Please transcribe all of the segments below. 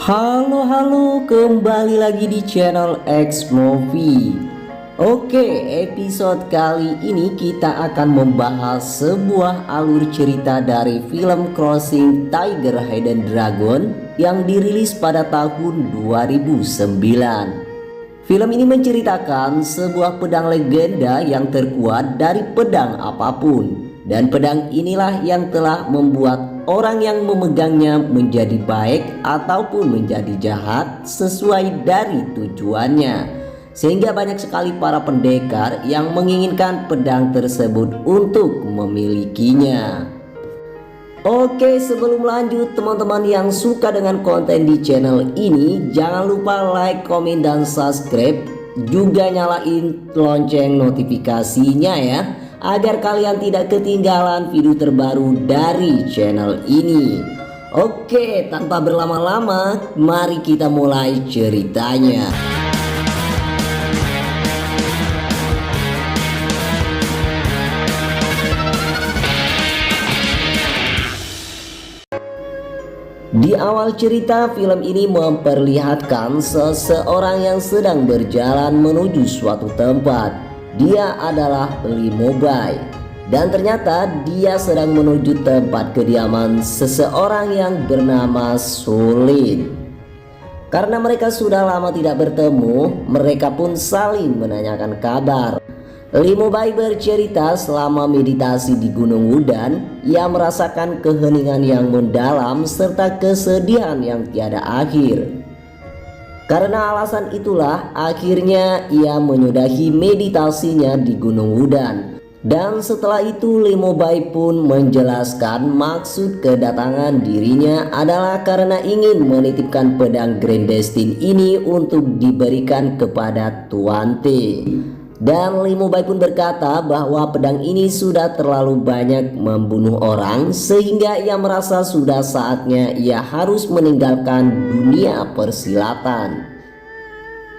Halo, kembali lagi di channel X Movie. Oke, episode kali ini kita akan membahas sebuah alur cerita dari film Crossing Tiger Hidden Dragon yang dirilis pada tahun 2009. Film ini menceritakan sebuah pedang legenda yang terkuat dari pedang apapun. Dan pedang inilah yang telah membuat orang yang memegangnya menjadi baik ataupun menjadi jahat sesuai dari tujuannya. Sehingga banyak sekali para pendekar yang menginginkan pedang tersebut untuk memilikinya. Oke, sebelum lanjut, teman-teman yang suka dengan konten di channel ini, jangan lupa like, komen, dan subscribe. Juga nyalain lonceng notifikasinya ya, agar kalian tidak ketinggalan video terbaru dari channel ini. Oke, tanpa berlama-lama, mari kita mulai ceritanya. Di awal cerita, film ini memperlihatkan seseorang yang sedang berjalan menuju suatu tempat. Dia adalah Limo Bai. Dan ternyata dia sedang menuju tempat kediaman seseorang yang bernama Sulin. Karena mereka sudah lama tidak bertemu, mereka pun saling menanyakan kabar. Limo Bai bercerita selama meditasi di Gunung Wudan, ia merasakan keheningan yang mendalam serta kesedihan yang tiada akhir. Karena alasan itulah akhirnya ia menyudahi meditasinya di Gunung Wudan. Dan setelah itu Limo Bai pun menjelaskan maksud kedatangan dirinya adalah karena ingin menitipkan pedang Grand Destiny ini untuk diberikan kepada Tuan T. Dan Limo Bai pun berkata bahwa pedang ini sudah terlalu banyak membunuh orang, sehingga ia merasa sudah saatnya ia harus meninggalkan dunia persilatan.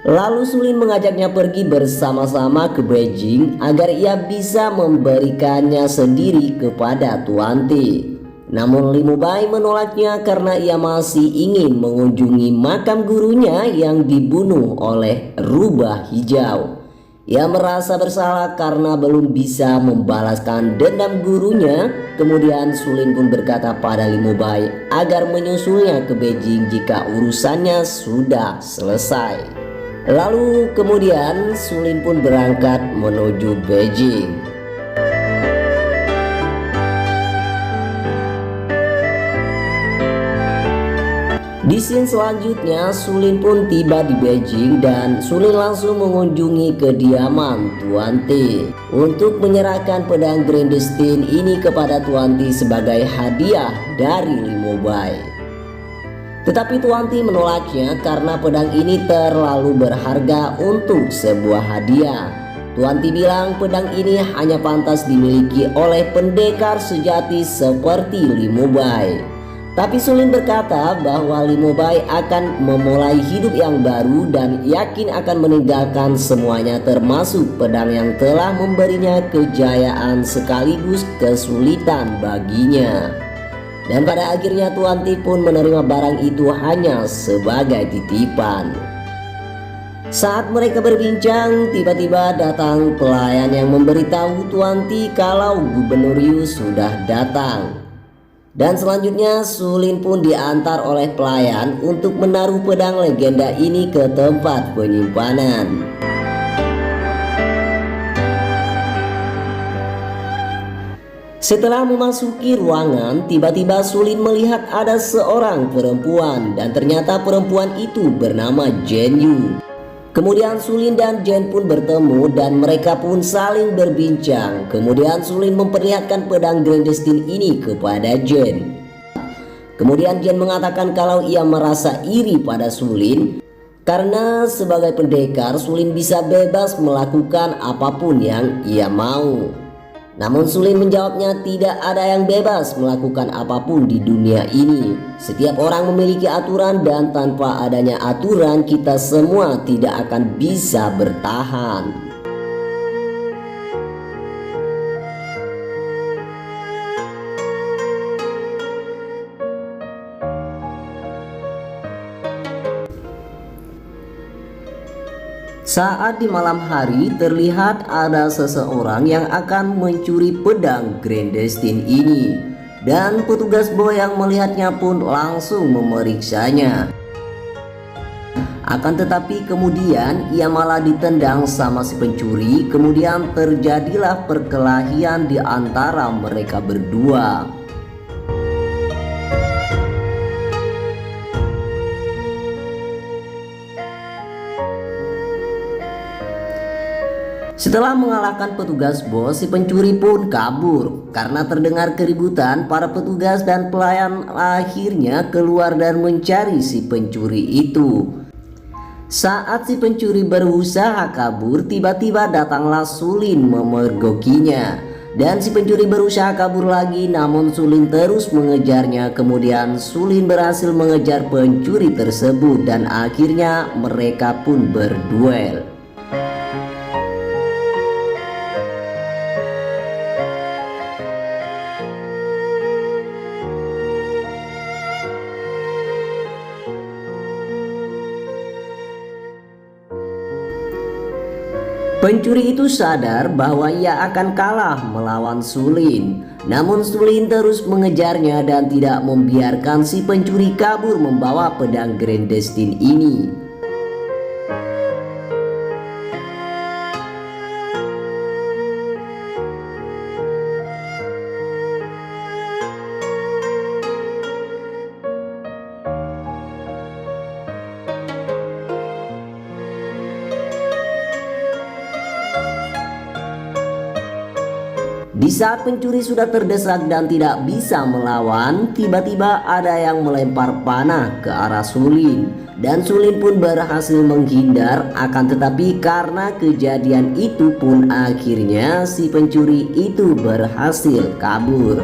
Lalu Sulin mengajaknya pergi bersama-sama ke Beijing agar ia bisa memberikannya sendiri kepada Tuan T. Namun Limo Bai menolaknya karena ia masih ingin mengunjungi makam gurunya yang dibunuh oleh Rubah Hijau. Ia merasa bersalah karena belum bisa membalaskan dendam gurunya. Kemudian Sulin pun berkata pada Limo Bai agar menyusulnya ke Beijing jika urusannya sudah selesai. Lalu kemudian Sulin pun berangkat menuju Beijing. Di scene selanjutnya Sulin pun tiba di Beijing dan Sulin langsung mengunjungi kediaman Tuan T untuk menyerahkan pedang Grand Destiny ini kepada Tuan T sebagai hadiah dari Limo Bai. Tetapi Tuan T menolaknya karena pedang ini terlalu berharga untuk sebuah hadiah. Tuan T bilang pedang ini hanya pantas dimiliki oleh pendekar sejati seperti Limo Bai. Tapi Sulin berkata bahwa Limo Bai akan memulai hidup yang baru dan yakin akan meninggalkan semuanya termasuk pedang yang telah memberinya kejayaan sekaligus kesulitan baginya. Dan pada akhirnya Tuan T pun menerima barang itu hanya sebagai titipan. Saat mereka berbincang, tiba-tiba datang pelayan yang memberitahu Tuan T kalau Gubernur Yu sudah datang. Dan selanjutnya Sulin pun diantar oleh pelayan untuk menaruh pedang legenda ini ke tempat penyimpanan. Setelah memasuki ruangan, tiba-tiba Sulin melihat ada seorang perempuan dan ternyata perempuan itu bernama Jen Yu. Kemudian Sulin dan Jen pun bertemu dan mereka pun saling berbincang. Kemudian Sulin memperlihatkan pedang Grand Destiny ini kepada Jen. Kemudian Jen mengatakan kalau ia merasa iri pada Sulin karena sebagai pendekar Sulin bisa bebas melakukan apapun yang ia mau. Namun Sulin menjawabnya tidak ada yang bebas melakukan apapun di dunia ini. Setiap orang memiliki aturan dan tanpa adanya aturan kita semua tidak akan bisa bertahan. Saat di malam hari terlihat ada seseorang yang akan mencuri pedang Grandestin ini, dan petugas boy yang melihatnya pun langsung memeriksanya. Akan tetapi kemudian ia malah ditendang sama si pencuri, kemudian terjadilah perkelahian di antara mereka berdua. Setelah mengalahkan petugas bos, si pencuri pun kabur. Karena terdengar keributan, para petugas dan pelayan akhirnya keluar dan mencari si pencuri itu. Saat si pencuri berusaha kabur, tiba-tiba datanglah Sulin memergokinya. Dan si pencuri berusaha kabur lagi, namun Sulin terus mengejarnya. Kemudian Sulin berhasil mengejar pencuri tersebut dan akhirnya mereka pun berduel. Pencuri itu sadar bahwa ia akan kalah melawan Sulin. Namun Sulin terus mengejarnya dan tidak membiarkan si pencuri kabur membawa pedang Grandestin ini. Di saat pencuri sudah terdesak dan tidak bisa melawan, tiba-tiba ada yang melempar panah ke arah Sulin. Dan Sulin pun berhasil menghindar, akan tetapi karena kejadian itu pun akhirnya si pencuri itu berhasil kabur.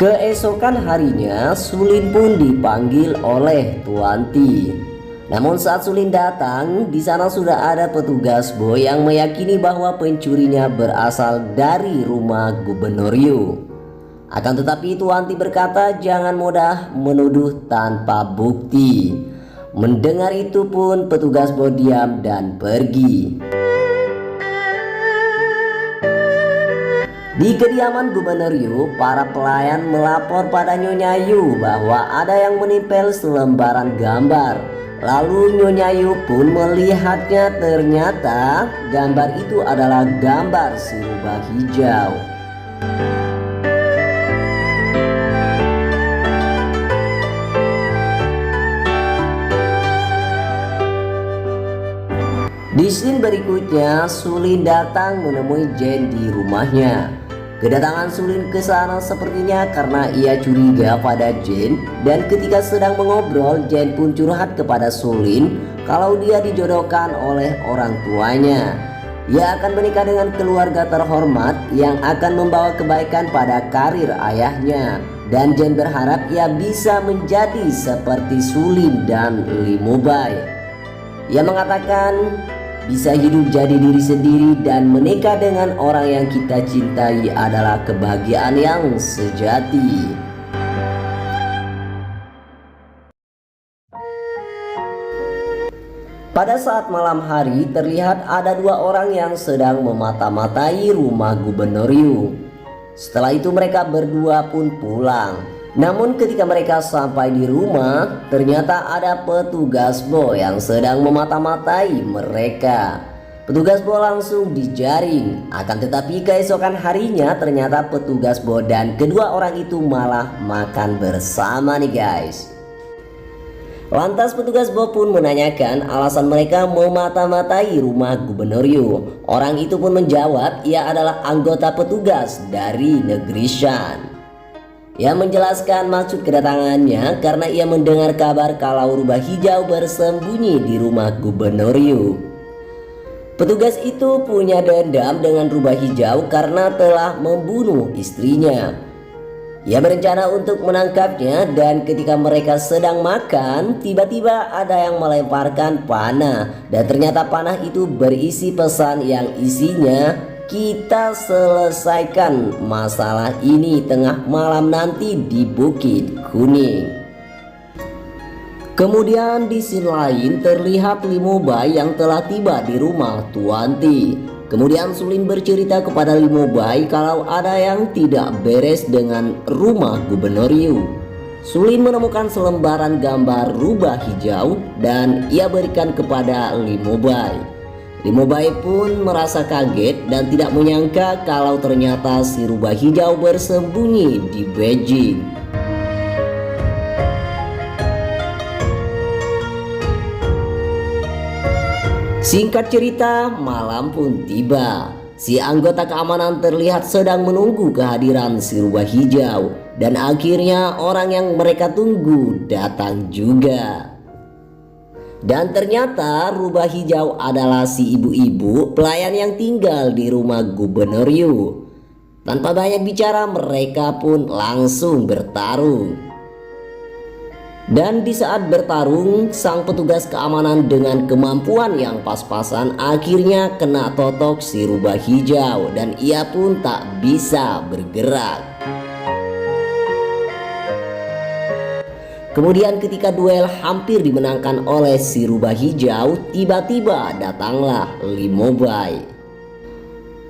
Keesokan harinya Sulin pun dipanggil oleh Tuanti. Namun saat Sulin datang, di sana sudah ada petugas boy yang meyakini bahwa pencurinya berasal dari rumah Gubernuriu. Akan tetapi Tuanti berkata jangan mudah menuduh tanpa bukti. Mendengar itu pun petugas boy diam dan pergi. Di kediaman Gubernur Yu, para pelayan melapor pada Nyonya Yu bahwa ada yang menempel selembaran gambar. Lalu Nyonya Yu pun melihatnya, ternyata gambar itu adalah gambar si rubah hijau. Di scene berikutnya, Sulin datang menemui Jen di rumahnya. Kedatangan Sulin ke sana sepertinya karena ia curiga pada Jen, dan ketika sedang mengobrol, Jen pun curhat kepada Sulin kalau dia dijodohkan oleh orang tuanya. Ia akan menikah dengan keluarga terhormat yang akan membawa kebaikan pada karir ayahnya, dan Jen berharap ia bisa menjadi seperti Sulin dan Limubai. Ia mengatakan bisa hidup jadi diri sendiri dan menikah dengan orang yang kita cintai adalah kebahagiaan yang sejati. Pada saat malam hari terlihat ada dua orang yang sedang memata-matai rumah Gubernur Yu. Setelah itu mereka berdua pun pulang. Namun ketika mereka sampai di rumah, ternyata ada petugas bo yang sedang memata-matai mereka. Petugas bo langsung dijaring. Akan tetapi keesokan harinya ternyata petugas bo dan kedua orang itu malah makan bersama nih guys. Lantas petugas bo pun menanyakan alasan mereka memata-matai rumah Gubernur Yu. Orang itu pun menjawab ia adalah anggota petugas dari negeri Shan. Ia menjelaskan maksud kedatangannya karena ia mendengar kabar kalau rubah hijau bersembunyi di rumah Gubernur Yu. Petugas itu punya dendam dengan rubah hijau karena telah membunuh istrinya. Ia berencana untuk menangkapnya, dan ketika mereka sedang makan, tiba-tiba ada yang melemparkan panah, dan ternyata panah itu berisi pesan yang isinya, "Kita selesaikan masalah ini tengah malam nanti di Bukit Kuning." Kemudian di scene lain terlihat Limobai yang telah tiba di rumah Tuan T. Kemudian Sulin bercerita kepada Limobai kalau ada yang tidak beres dengan rumah Gubernur Yu. Sulin menemukan selembaran gambar rubah hijau dan ia berikan kepada Limobai. Limobai pun merasa kaget dan tidak menyangka kalau ternyata si rubah hijau bersembunyi di Beijing. Singkat cerita, malam pun tiba. Si anggota keamanan terlihat sedang menunggu kehadiran si rubah hijau, dan akhirnya orang yang mereka tunggu datang juga. Dan ternyata rubah hijau adalah si ibu-ibu pelayan yang tinggal di rumah Gubernur Yu. Tanpa banyak bicara, mereka pun langsung bertarung. Dan di saat bertarung, sang petugas keamanan dengan kemampuan yang pas-pasan akhirnya kena totok si rubah hijau dan ia pun tak bisa bergerak. Kemudian ketika duel hampir dimenangkan oleh si rubah hijau, tiba-tiba datanglah Limobai.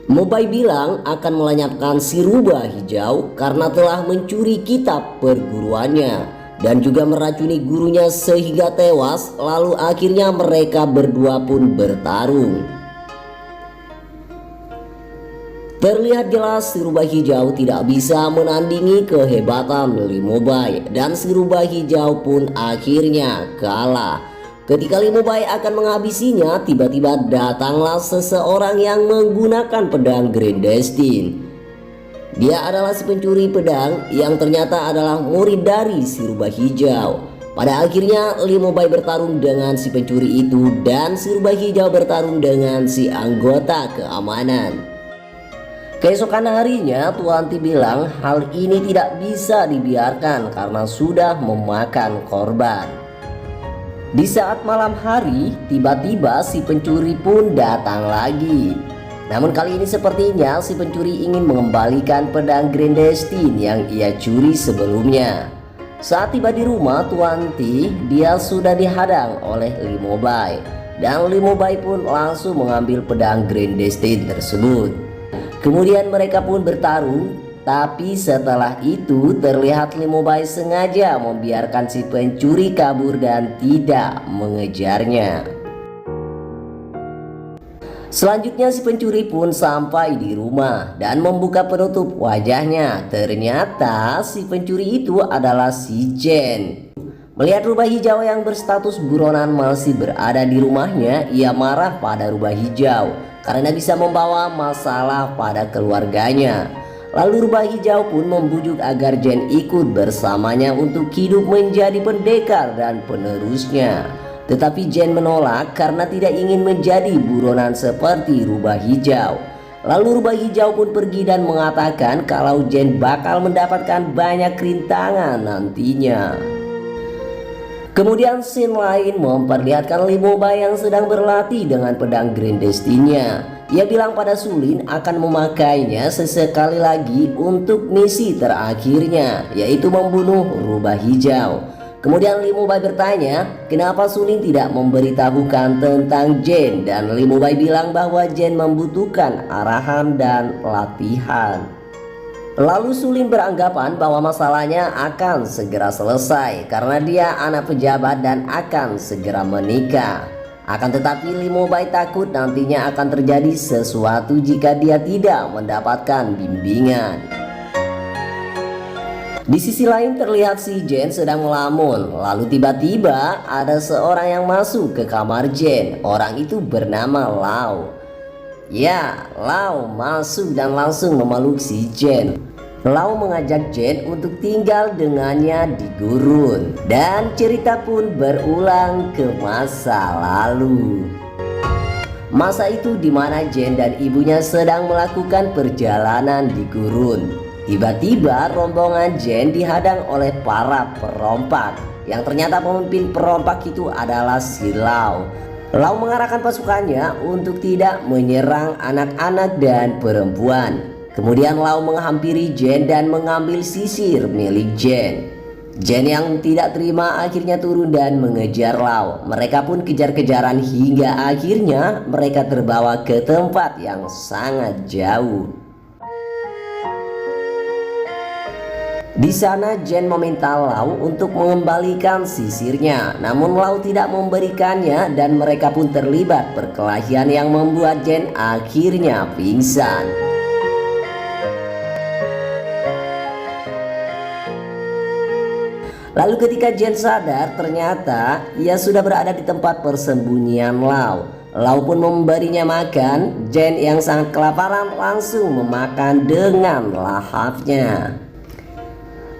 Mobai bilang akan melenyapkan si rubah hijau karena telah mencuri kitab perguruannya dan juga meracuni gurunya sehingga tewas. Lalu akhirnya mereka berdua pun bertarung. Terlihat jelas si rubah hijau tidak bisa menandingi kehebatan Limobai dan si rubah hijau pun akhirnya kalah. Ketika Limobai akan menghabisinya, tiba-tiba datanglah seseorang yang menggunakan pedang Grand Destiny. Dia adalah si pencuri pedang yang ternyata adalah murid dari si rubah hijau. Pada akhirnya Limobai bertarung dengan si pencuri itu dan si rubah hijau bertarung dengan si anggota keamanan. Keesokan harinya Tuan T bilang hal ini tidak bisa dibiarkan karena sudah memakan korban. Di saat malam hari, tiba-tiba si pencuri pun datang lagi. Namun kali ini sepertinya si pencuri ingin mengembalikan pedang Grand Destiny yang ia curi sebelumnya. Saat tiba di rumah Tuan T, dia sudah dihadang oleh Limobai. Dan Limobai pun langsung mengambil pedang Grand Destiny tersebut. Kemudian mereka pun bertarung. Tapi setelah itu terlihat Limobai sengaja membiarkan si pencuri kabur dan tidak mengejarnya. Selanjutnya si pencuri pun sampai di rumah dan membuka penutup wajahnya. Ternyata si pencuri itu adalah si Jen. Melihat rubah hijau yang berstatus buronan masih berada di rumahnya, ia marah pada rubah hijau karena bisa membawa masalah pada keluarganya. Lalu rubah hijau pun membujuk agar Jen ikut bersamanya untuk hidup menjadi pendekar dan penerusnya. Tetapi Jen menolak karena tidak ingin menjadi buronan seperti rubah hijau. Lalu rubah hijau pun pergi dan mengatakan kalau Jen bakal mendapatkan banyak rintangan nantinya. Kemudian scene lain memperlihatkan Limobai yang sedang berlatih dengan pedang Grand Destiny-nya. Ia bilang pada Sulin akan memakainya sesekali lagi untuk misi terakhirnya, yaitu membunuh rubah hijau. Kemudian Limobai bertanya kenapa Sulin tidak memberitahukan tentang Jen, dan Limobai bilang bahwa Jen membutuhkan arahan dan latihan. Lalu Sulin beranggapan bahwa masalahnya akan segera selesai karena dia anak pejabat dan akan segera menikah. Akan tetapi Limobai takut nantinya akan terjadi sesuatu jika dia tidak mendapatkan bimbingan. Di sisi lain terlihat si Jen sedang melamun. Lalu tiba-tiba ada seorang yang masuk ke kamar Jen. Orang itu bernama Lau. Ya, Lau masuk dan langsung memeluk si Jen. Lau mengajak Jen untuk tinggal dengannya di gurun. Dan cerita pun berulang ke masa lalu. Masa itu di mana Jen dan ibunya sedang melakukan perjalanan di gurun. Tiba-tiba rombongan Jen dihadang oleh para perompak, yang ternyata pemimpin perompak itu adalah si Lau. Lau mengarahkan pasukannya untuk tidak menyerang anak-anak dan perempuan. Kemudian Lau menghampiri Jen dan mengambil sisir milik Jen. Jen yang tidak terima akhirnya turun dan mengejar Lau. Mereka pun kejar-kejaran hingga akhirnya mereka terbawa ke tempat yang sangat jauh. Di sana Jen meminta Lau untuk mengembalikan sisirnya, namun Lau tidak memberikannya dan mereka pun terlibat perkelahian yang membuat Jen akhirnya pingsan. Lalu ketika Jen sadar, ternyata ia sudah berada di tempat persembunyian Lau. Lau pun memberinya makan. Jen yang sangat kelaparan langsung memakan dengan lahapnya.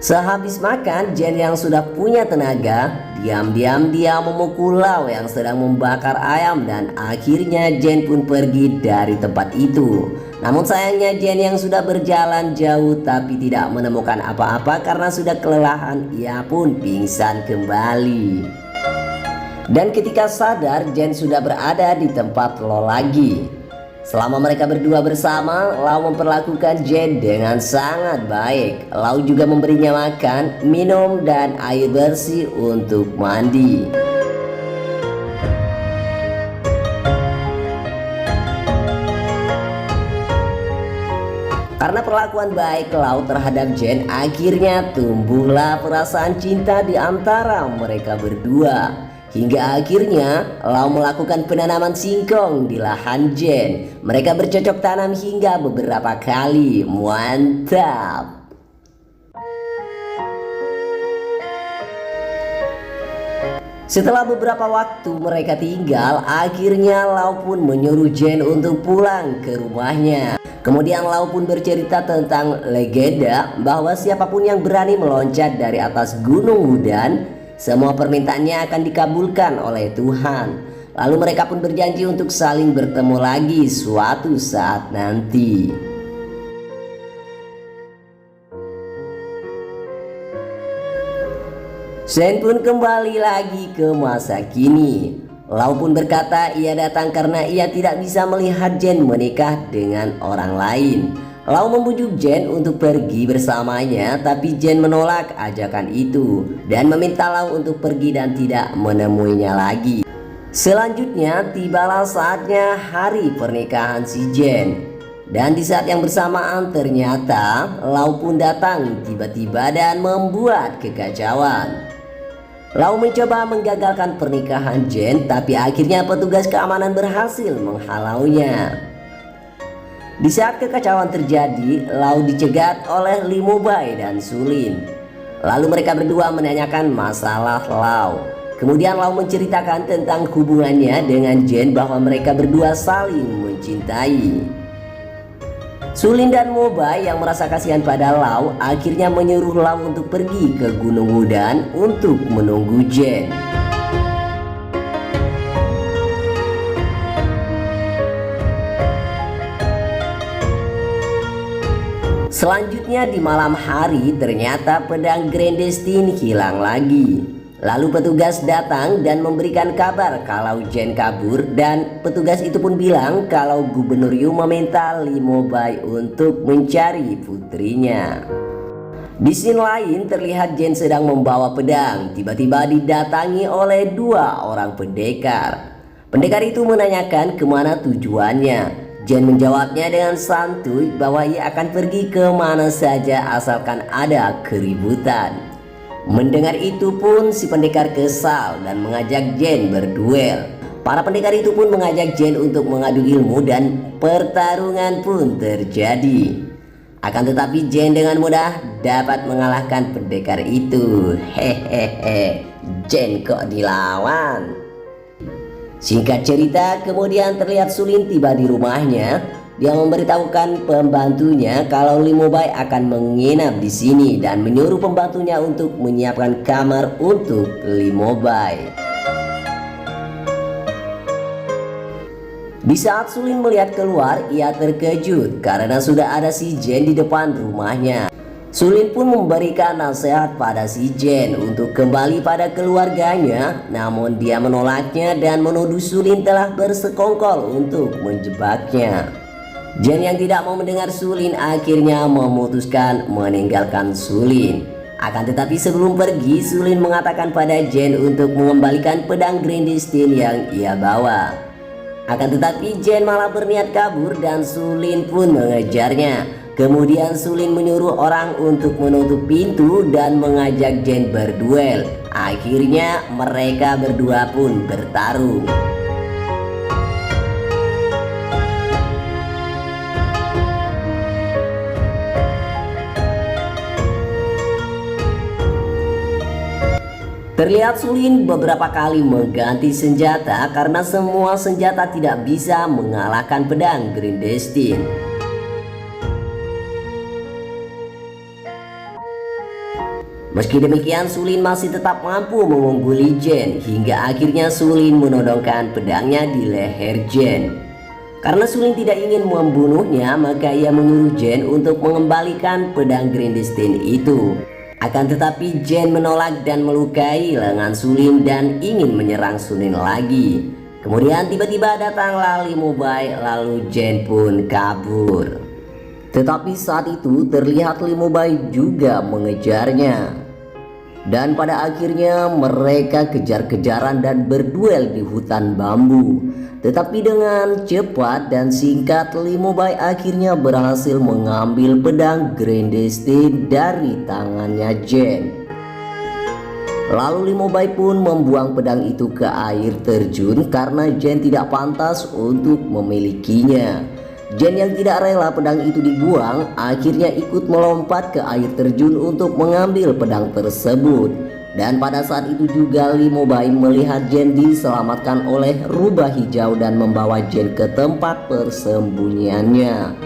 Sehabis makan, Jen yang sudah punya tenaga, diam-diam dia memukul Lau yang sedang membakar ayam dan akhirnya Jen pun pergi dari tempat itu. Namun sayangnya Jen yang sudah berjalan jauh tapi tidak menemukan apa-apa karena sudah kelelahan, ia pun pingsan kembali. Dan ketika sadar, Jen sudah berada di tempat Lau lagi. Selama mereka berdua bersama, Lau memperlakukan Jen dengan sangat baik. Lau juga memberinya makan, minum, dan air bersih untuk mandi. Karena perlakuan baik Lau terhadap Jen, akhirnya tumbuhlah perasaan cinta di antara mereka berdua. Hingga akhirnya Lau melakukan penanaman singkong di lahan Jen. Mereka bercocok tanam hingga beberapa kali. Mantap. Setelah beberapa waktu mereka tinggal, akhirnya Lau pun menyuruh Jen untuk pulang ke rumahnya. Kemudian Lau pun bercerita tentang legenda bahwa siapapun yang berani meloncat dari atas Gunung Wudan, semua permintaannya akan dikabulkan oleh Tuhan. Lalu mereka pun berjanji untuk saling bertemu lagi suatu saat nanti. Shen pun kembali lagi ke masa kini. Lau pun berkata ia datang karena ia tidak bisa melihat Jen menikah dengan orang lain. Lau membujuk Jen untuk pergi bersamanya, tapi Jen menolak ajakan itu dan meminta Lau untuk pergi dan tidak menemuinya lagi. Selanjutnya tibalah saatnya hari pernikahan si Jen. Dan di saat yang bersamaan ternyata Lau pun datang tiba-tiba dan membuat kekacauan. Lau mencoba menggagalkan pernikahan Jen, tapi akhirnya petugas keamanan berhasil menghalaunya. Di saat kekacauan terjadi, Lau dicegat oleh Li Mobai dan Sulin. Lalu mereka berdua menanyakan masalah Lau. Kemudian Lau menceritakan tentang hubungannya dengan Jen bahwa mereka berdua saling mencintai. Sulin dan Mobai yang merasa kasihan pada Lau akhirnya menyuruh Lau untuk pergi ke Gunung Wudan untuk menunggu Jen. Selanjutnya di malam hari ternyata pedang Grand Destiny hilang lagi. Lalu petugas datang dan memberikan kabar kalau Jen kabur, dan petugas itu pun bilang kalau Gubernur Yu meminta Li Mobai untuk mencari putrinya. Di scene lain terlihat Jen sedang membawa pedang, tiba-tiba didatangi oleh dua orang pendekar. Pendekar itu menanyakan kemana tujuannya. Jen menjawabnya dengan santuy bahwa ia akan pergi ke mana saja asalkan ada keributan. Mendengar itu pun si pendekar kesal dan mengajak Jen berduel. Para pendekar itu pun mengajak Jen untuk mengadu ilmu dan pertarungan pun terjadi. Akan tetapi Jen dengan mudah dapat mengalahkan pendekar itu. Hehehe, Jen kok dilawan? Singkat cerita, kemudian terlihat Sulin tiba di rumahnya. Dia memberitahukan pembantunya kalau Li Mobai akan menginap di sini dan menyuruh pembantunya untuk menyiapkan kamar untuk Li Mobai. Di saat Sulin melihat keluar, ia terkejut karena sudah ada si Jen di depan rumahnya. Sulin pun memberikan nasihat pada si Jen untuk kembali pada keluarganya, namun dia menolaknya dan menuduh Sulin telah bersekongkol untuk menjebaknya. Jen yang tidak mau mendengar Sulin akhirnya memutuskan meninggalkan Sulin. Akan tetapi sebelum pergi, Sulin mengatakan pada Jen untuk mengembalikan pedang Grindistin yang ia bawa. Akan tetapi Jen malah berniat kabur dan Sulin pun mengejarnya. Kemudian Sulin menyuruh orang untuk menutup pintu dan mengajak Jen berduel. Akhirnya mereka berdua pun bertarung. Terlihat Sulin beberapa kali mengganti senjata karena semua senjata tidak bisa mengalahkan pedang Grindistin. Meski demikian, Sulin masih tetap mampu mengungguli Jen hingga akhirnya Sulin menodongkan pedangnya di leher Jen. Karena Sulin tidak ingin membunuhnya, maka ia menyuruh Jen untuk mengembalikan pedang Grindistin itu. Akan tetapi Jen menolak dan melukai lengan Sulin dan ingin menyerang Sulin lagi. Kemudian tiba-tiba datanglah Li-Mo-Bai, lalu Jen pun kabur. Tetapi saat itu terlihat Li-Mo-Bai juga mengejarnya. Dan pada akhirnya mereka kejar-kejaran dan berduel di hutan bambu. Tetapi dengan cepat dan singkat, Li-Mo-Bai akhirnya berhasil mengambil pedang Grindistin dari tangannya Jen. Lalu Li-Mo-Bai pun membuang pedang itu ke air terjun karena Jen tidak pantas untuk memilikinya. Jen yang tidak rela pedang itu dibuang akhirnya ikut melompat ke air terjun untuk mengambil pedang tersebut. Dan pada saat itu juga Li-Mo-Bai melihat Jen diselamatkan oleh Rubah Hijau dan membawa Jen ke tempat persembunyiannya.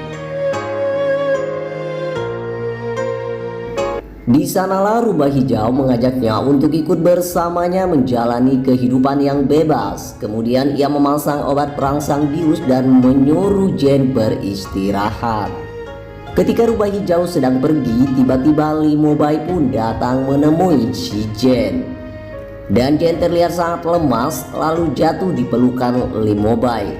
Di sanalah Rubah Hijau mengajaknya untuk ikut bersamanya menjalani kehidupan yang bebas. Kemudian ia memasang obat perangsang bius dan menyuruh Jen beristirahat. Ketika Rubah Hijau sedang pergi, tiba-tiba Li-Mo-Bai pun datang menemui si Jen. Dan Jen terlihat sangat lemas lalu jatuh di pelukan Li-Mo-Bai.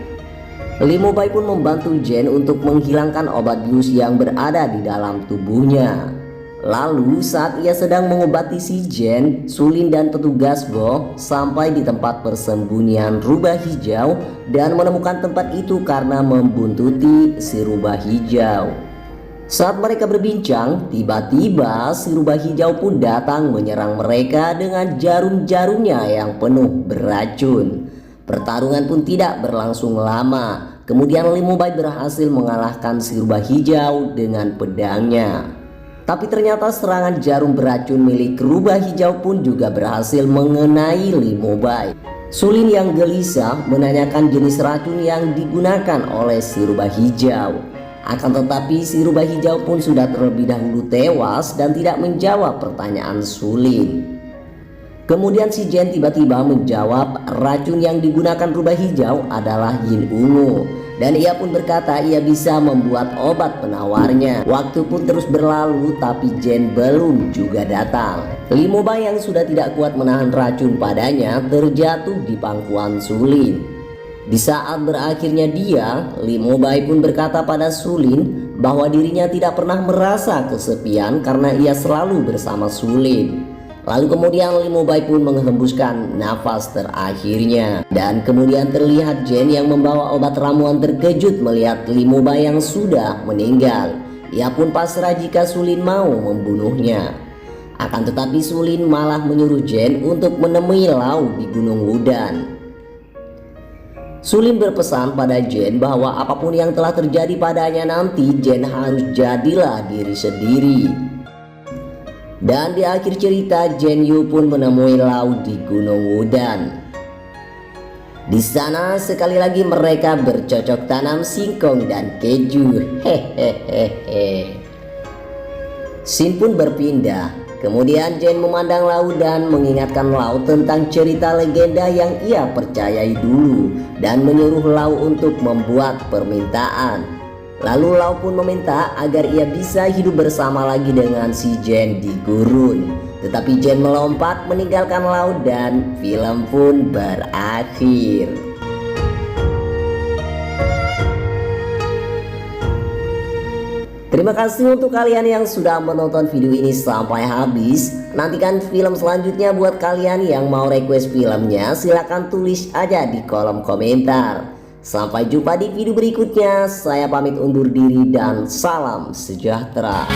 Li-Mo-Bai pun membantu Jen untuk menghilangkan obat bius yang berada di dalam tubuhnya. Lalu saat ia sedang mengobati si Jen, Sulin dan petugas Bo sampai di tempat persembunyian Rubah Hijau dan menemukan tempat itu karena membuntuti si Rubah Hijau. Saat mereka berbincang, tiba-tiba si Rubah Hijau pun datang menyerang mereka dengan jarum-jarumnya yang penuh beracun. Pertarungan pun tidak berlangsung lama. Kemudian Li-Mo-Bai berhasil mengalahkan si Rubah Hijau dengan pedangnya. Tapi ternyata serangan jarum beracun milik Rubah Hijau pun juga berhasil mengenai Li-Mo-Bai. Sulin yang gelisah menanyakan jenis racun yang digunakan oleh si Rubah Hijau. Akan tetapi si Rubah Hijau pun sudah terlebih dahulu tewas dan tidak menjawab pertanyaan Sulin. Kemudian si Jen tiba-tiba menjawab racun yang digunakan Rubah Hijau adalah Yin Ungu. Dan ia pun berkata ia bisa membuat obat penawarnya. Waktu pun terus berlalu tapi Jen belum juga datang. Li-Mo-Bai yang sudah tidak kuat menahan racun padanya terjatuh di pangkuan Sulin. Di saat berakhirnya dia, Li-Mo-Bai pun berkata pada Sulin bahwa dirinya tidak pernah merasa kesepian karena ia selalu bersama Sulin. Lalu kemudian Li-Mo-Bai pun menghembuskan nafas terakhirnya. Dan kemudian terlihat Jen yang membawa obat ramuan terkejut melihat Li-Mo-Bai yang sudah meninggal. Ia pun pasrah jika Sulin mau membunuhnya. Akan tetapi Sulin malah menyuruh Jen untuk menemui Lau di Gunung Wudan. Sulin berpesan pada Jen bahwa apapun yang telah terjadi padanya nanti, Jen harus jadilah diri sendiri. Dan di akhir cerita Jen Yu pun menemui Lau di Gunung Wudan. Di sana sekali lagi mereka bercocok tanam singkong dan keju. Hehehe. Scene pun berpindah. Kemudian Jen memandang Lau dan mengingatkan Lau tentang cerita legenda yang ia percayai dulu dan menyuruh Lau untuk membuat permintaan. Lalu Lau pun meminta agar ia bisa hidup bersama lagi dengan si Jen di gurun. Tetapi Jen melompat meninggalkan Lau dan film pun berakhir. Terima kasih untuk kalian yang sudah menonton video ini sampai habis. Nantikan film selanjutnya buat kalian yang mau request filmnya, silahkan tulis aja di kolom komentar. Sampai jumpa di video berikutnya. Saya pamit undur diri dan salam sejahtera.